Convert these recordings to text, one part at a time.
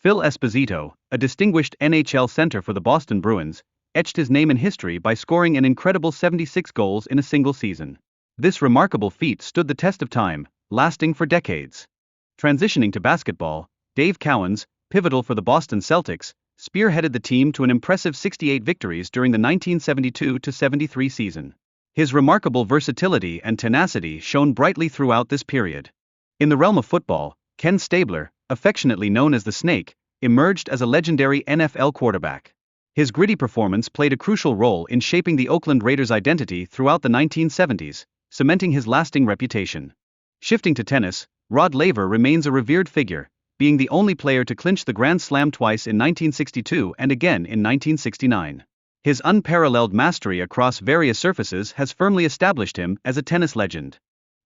Phil Esposito, a distinguished NHL center for the Boston Bruins, etched his name in history by scoring an incredible 76 goals in a single season. This remarkable feat stood the test of time, lasting for decades. Transitioning to basketball, Dave Cowens, pivotal for the Boston Celtics, spearheaded the team to an impressive 68 victories during the 1972-73 season. His remarkable versatility and tenacity shone brightly throughout this period. In the realm of football, Ken Stabler, affectionately known as the Snake, emerged as a legendary NFL quarterback. His gritty performance played a crucial role in shaping the Oakland Raiders' identity throughout the 1970s, cementing his lasting reputation. Shifting to tennis, Rod Laver remains a revered figure, being the only player to clinch the Grand Slam twice in 1962 and again in 1969. His unparalleled mastery across various surfaces has firmly established him as a tennis legend.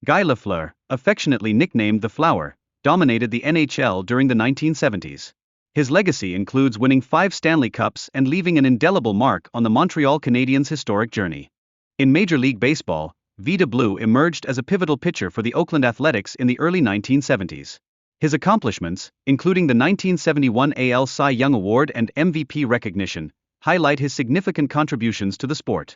Guy Lafleur, affectionately nicknamed the Flower, dominated the NHL during the 1970s. His legacy includes winning 5 Stanley Cups and leaving an indelible mark on the Montreal Canadiens' historic journey. In Major League Baseball, Vida Blue emerged as a pivotal pitcher for the Oakland Athletics in the early 1970s. His accomplishments, including the 1971 AL Cy Young Award and MVP recognition, highlight his significant contributions to the sport.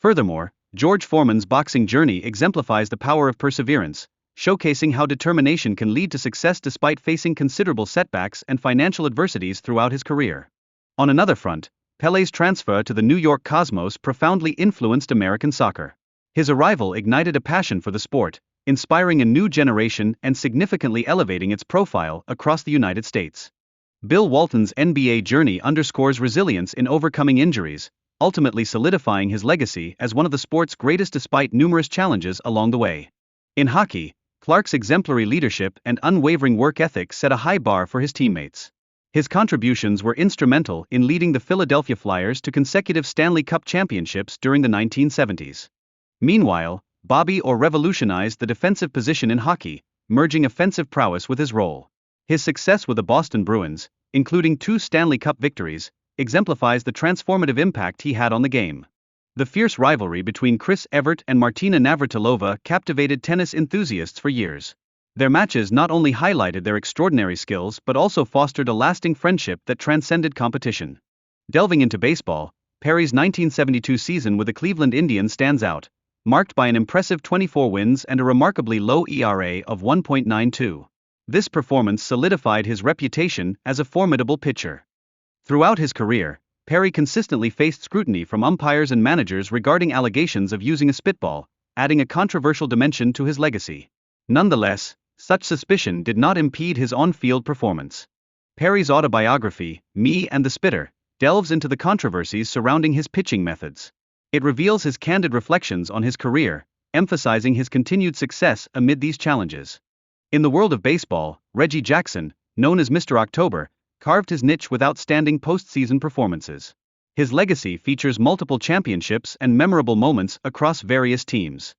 Furthermore, George Foreman's boxing journey exemplifies the power of perseverance, showcasing how determination can lead to success despite facing considerable setbacks and financial adversities throughout his career. On another front, Pelé's transfer to the New York Cosmos profoundly influenced American soccer. His arrival ignited a passion for the sport, inspiring a new generation and significantly elevating its profile across the United States. Bill Walton's NBA journey underscores resilience in overcoming injuries, ultimately solidifying his legacy as one of the sport's greatest despite numerous challenges along the way. In hockey, Clark's exemplary leadership and unwavering work ethic set a high bar for his teammates. His contributions were instrumental in leading the Philadelphia Flyers to consecutive Stanley Cup championships during the 1970s. Meanwhile, Bobby Orr revolutionized the defensive position in hockey, merging offensive prowess with his role. His success with the Boston Bruins, including 2 Stanley Cup victories, exemplifies the transformative impact he had on the game. The fierce rivalry between Chris Evert and Martina Navratilova captivated tennis enthusiasts for years. Their matches not only highlighted their extraordinary skills but also fostered a lasting friendship that transcended competition. Delving into baseball, Perry's 1972 season with the Cleveland Indians stands out, marked by an impressive 24 wins and a remarkably low ERA of 1.92. This performance solidified his reputation as a formidable pitcher. Throughout his career, Perry consistently faced scrutiny from umpires and managers regarding allegations of using a spitball, adding a controversial dimension to his legacy. Nonetheless, such suspicion did not impede his on-field performance. Perry's autobiography, Me and the Spitter, delves into the controversies surrounding his pitching methods. It reveals his candid reflections on his career, emphasizing his continued success amid these challenges. In the world of baseball, Reggie Jackson, known as Mr. October, carved his niche with outstanding postseason performances. His legacy features multiple championships and memorable moments across various teams.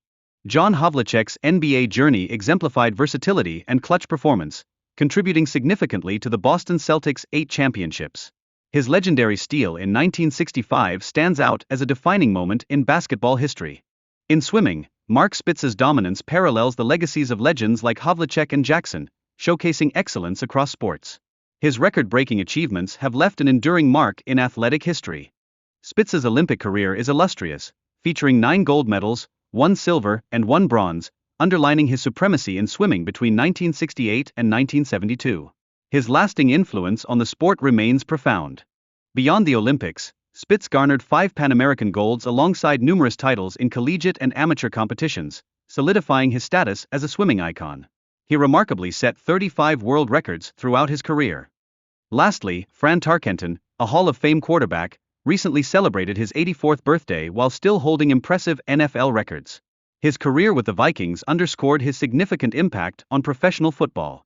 John Havlicek's NBA journey exemplified versatility and clutch performance, contributing significantly to the Boston Celtics' 8 championships. His legendary steal in 1965 stands out as a defining moment in basketball history. In swimming, Mark Spitz's dominance parallels the legacies of legends like Havlicek and Jackson, showcasing excellence across sports. His record-breaking achievements have left an enduring mark in athletic history. Spitz's Olympic career is illustrious, featuring 9 gold medals, 1 silver, and 1 bronze, underlining his supremacy in swimming between 1968 and 1972. His lasting influence on the sport remains profound. Beyond the Olympics, Spitz garnered 5 Pan American golds alongside numerous titles in collegiate and amateur competitions, solidifying his status as a swimming icon. He remarkably set 35 world records throughout his career. Lastly, Fran Tarkenton, a Hall of Fame quarterback, recently celebrated his 84th birthday while still holding impressive NFL records. His career with the Vikings underscored his significant impact on professional football.